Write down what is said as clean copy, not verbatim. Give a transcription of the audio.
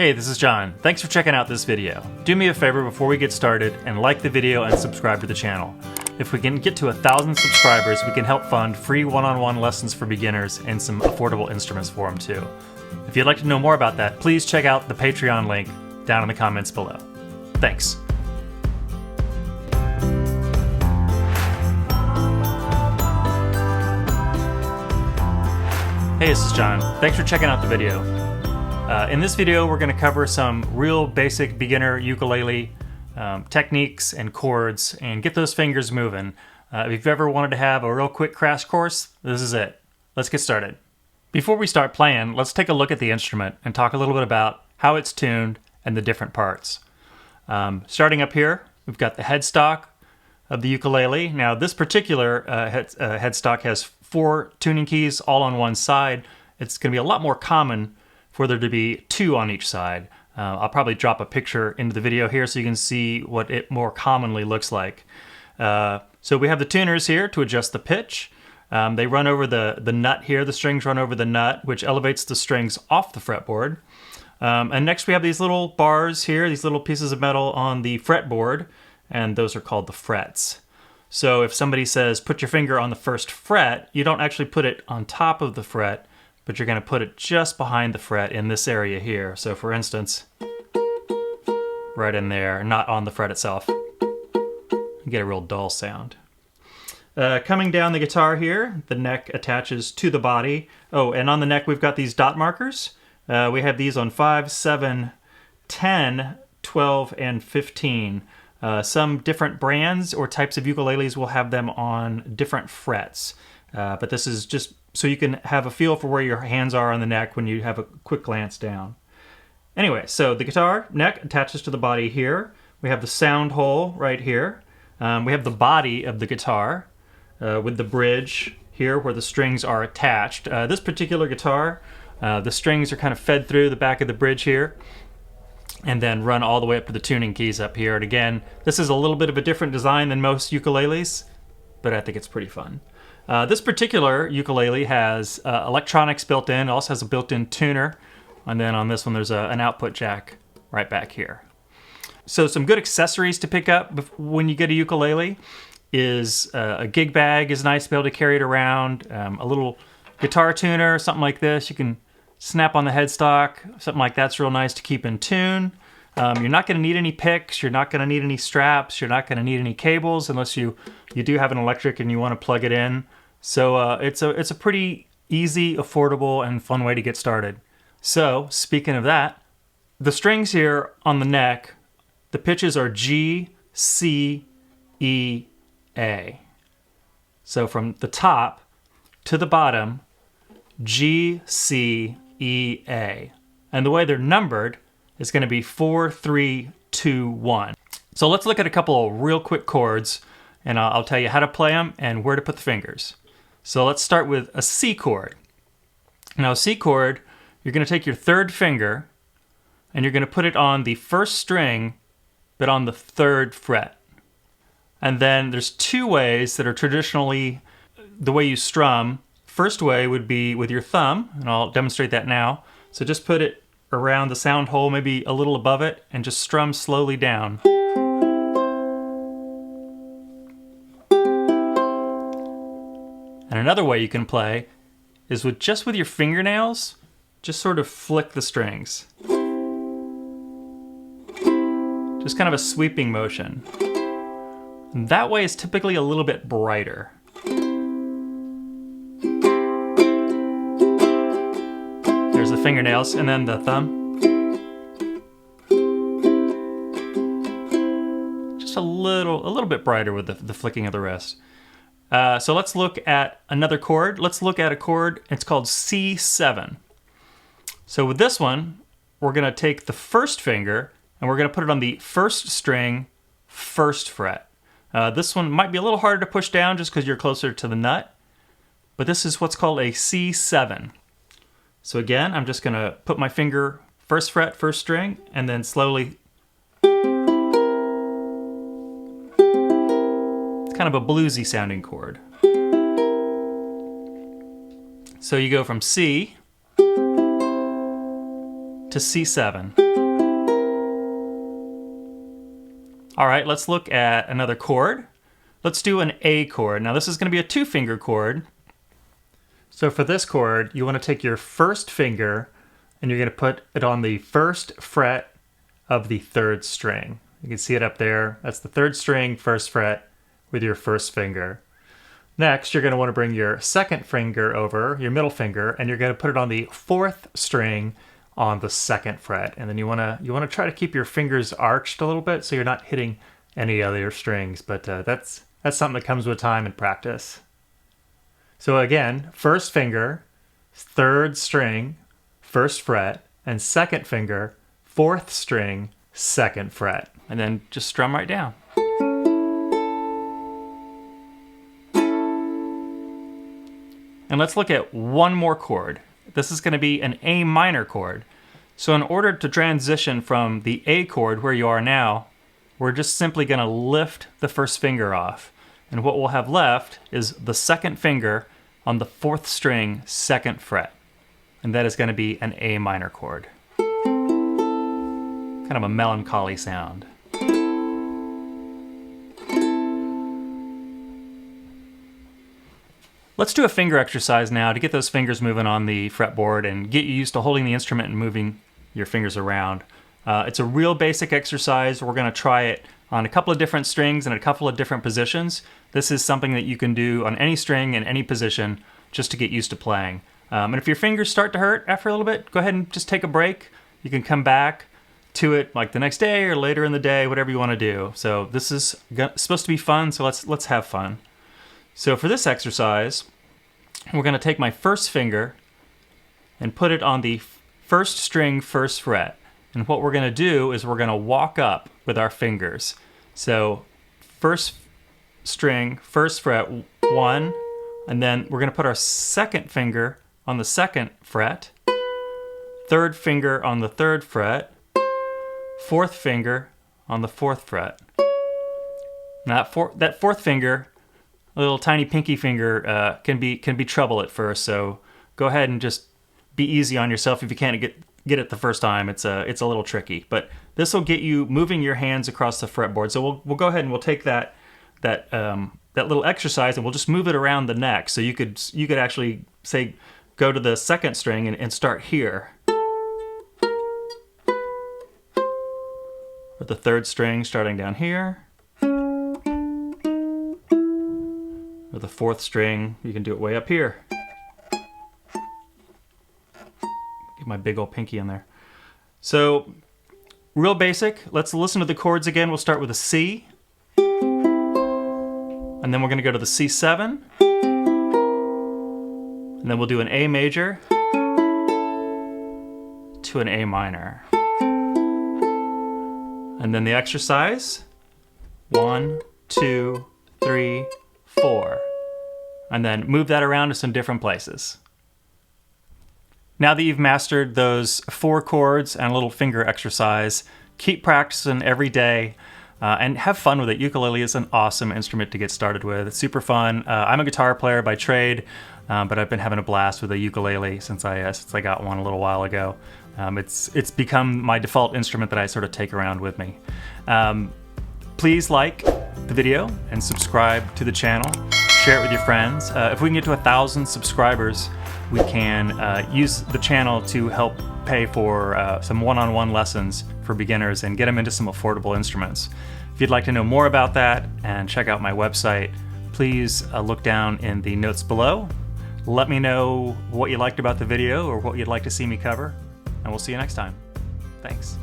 Hey, this is John. Thanks for checking out this video. Do me a favor before we get started and like the video and subscribe to the channel. If we can get to 1,000 subscribers, we can help fund free one-on-one lessons for beginners and some affordable instruments for them too. If you'd like to know more about that, please check out the Patreon link down in the comments below. Thanks. Hey, this is John. Thanks for checking out the video. In this video, we're going to cover some real basic beginner ukulele techniques and chords and get those fingers moving. If you've ever wanted to have a real quick crash course, this is it. Let's get started. Before we start playing, let's take a look at the instrument and talk a little bit about how it's tuned and the different parts. Starting up here, we've got the headstock of the ukulele. Now, this particular headstock has 4 tuning keys all on one side. It's going to be a lot more common for there to be 2 on each side. I'll probably drop a picture into the video here so you can see what it more commonly looks like. So we have the tuners here to adjust the pitch. They run over the nut here. The strings run over the nut, which elevates the strings off the fretboard. And next we have these little bars here, these little pieces of metal on the fretboard, and those are called the frets. So if somebody says, put your finger on the first fret, you don't actually put it on top of the fret, but you're going to put it just behind the fret in this area here. So for instance, right in there, not on the fret itself. You get a real dull sound. Coming down the guitar here, the neck attaches to the body. Oh, and on the neck we've got these dot markers. We have these on 5, 7, 10, 12, and 15. Some different brands or types of ukuleles will have them on different frets. But this is just so you can have a feel for where your hands are on the neck when you have a quick glance down. Anyway, so the guitar neck attaches to the body here. We have the sound hole right here. We have the body of the guitar with the bridge here where the strings are attached. This particular guitar, the strings are kind of fed through the back of the bridge here and then run all the way up to the tuning keys up here. And again, this is a little bit of a different design than most ukuleles, but I think it's pretty fun. This particular ukulele has electronics built in. It also has a built-in tuner. And then on this one, there's an output jack right back here. So some good accessories to pick up when you get a ukulele is a gig bag is nice to be able to carry it around. A little guitar tuner, something like this. You can snap on the headstock. Something like that's real nice to keep in tune. You're not going to need any picks. You're not going to need any straps. You're not going to need any cables unless you do have an electric and you want to plug it in. So it's a pretty easy, affordable, and fun way to get started. So speaking of that, the strings here on the neck, the pitches are G, C, E, A. So from the top to the bottom, G, C, E, A. And the way they're numbered is going to be 4, 3, 2, 1. So let's look at a couple of real quick chords, and I'll tell you how to play them and where to put the fingers. So let's start with a C chord. Now a C chord, you're going to take your 3rd finger and you're going to put it on the 1st string, but on the 3rd fret. And then there's 2 ways that are traditionally the way you strum. First way would be with your thumb, and I'll demonstrate that now. So just put it around the sound hole, maybe a little above it, and just strum slowly down. And another way you can play is with your fingernails, just sort of flick the strings. Just kind of a sweeping motion. And that way is typically a little bit brighter. There's the fingernails and then the thumb. Just a little bit brighter with the flicking of the wrist. So let's look at another chord. Let's look at a chord, it's called C7. So with this one, we're gonna take the 1st finger and we're gonna put it on the 1st string, 1st fret. This one might be a little harder to push down just because you're closer to the nut, but this is what's called a C7. So again, I'm just gonna put my finger 1st fret, 1st string, and then slowly. Kind of a bluesy sounding chord. So you go from C to C7. All right, let's look at another chord. Let's do an A chord. Now this is going to be a 2-finger chord. So for this chord, you want to take your first finger and you're going to put it on the 1st fret of the 3rd string. You can see it up there. That's the 3rd string, 1st fret with your 1st finger. Next, you're going to want to bring your 2nd finger over, your middle finger, and you're going to put it on the 4th string on the 2nd fret. And then you want to try to keep your fingers arched a little bit so you're not hitting any other strings, but that's something that comes with time and practice. So again, 1st finger, 3rd string, 1st fret, and 2nd finger, 4th string, 2nd fret. And then just strum right down. And let's look at one more chord. This is going to be an A minor chord. So in order to transition from the A chord where you are now, we're just simply going to lift the 1st finger off. And what we'll have left is the 2nd finger on the 4th string, 2nd fret. And that is going to be an A minor chord. Kind of a melancholy sound. Let's do a finger exercise now to get those fingers moving on the fretboard and get you used to holding the instrument and moving your fingers around. It's a real basic exercise. We're going to try it on a couple of different strings and a couple of different positions. This is something that you can do on any string in any position just to get used to playing. And if your fingers start to hurt after a little bit, go ahead and just take a break. You can come back to it like the next day or later in the day, whatever you want to do. So this is supposed to be fun, so let's have fun. So for this exercise, we're going to take my 1st finger and put it on the 1st string, 1st fret. And what we're going to do is we're going to walk up with our fingers. So 1st string, 1st fret, 1, and then we're going to put our 2nd finger on the 2nd fret, 3rd finger on the 3rd fret, 4th finger on the 4th fret. Now that 4th finger, a little tiny pinky finger, can be trouble at first. So go ahead and just be easy on yourself if you can't get it the first time. It's a little tricky, but this will get you moving your hands across the fretboard. So we'll go ahead and we'll take that little exercise and we'll just move it around the neck. So you could actually say go to the 2nd string and start here. With the 3rd string starting down here. Or the 4th string, you can do it way up here. Get my big old pinky in there. So, real basic. Let's listen to the chords again. We'll start with a C. And then we're going to go to the C7. And then we'll do an A major to an A minor. And then the exercise, 1, 2, 3, 4. And then move that around to some different places. Now that you've mastered those 4 chords and a little finger exercise, keep practicing every day and have fun with it. Ukulele is an awesome instrument to get started with. It's super fun. I'm a guitar player by trade, but I've been having a blast with a ukulele since I got one a little while ago. It's become my default instrument that I sort of take around with me. Please like the video and subscribe to the channel. Share it with your friends. If we can get to 1,000 subscribers, we can use the channel to help pay for some one-on-one lessons for beginners and get them into some affordable instruments. If you'd like to know more about that and check out my website, please look down in the notes below. Let me know what you liked about the video or what you'd like to see me cover, and we'll see you next time. Thanks.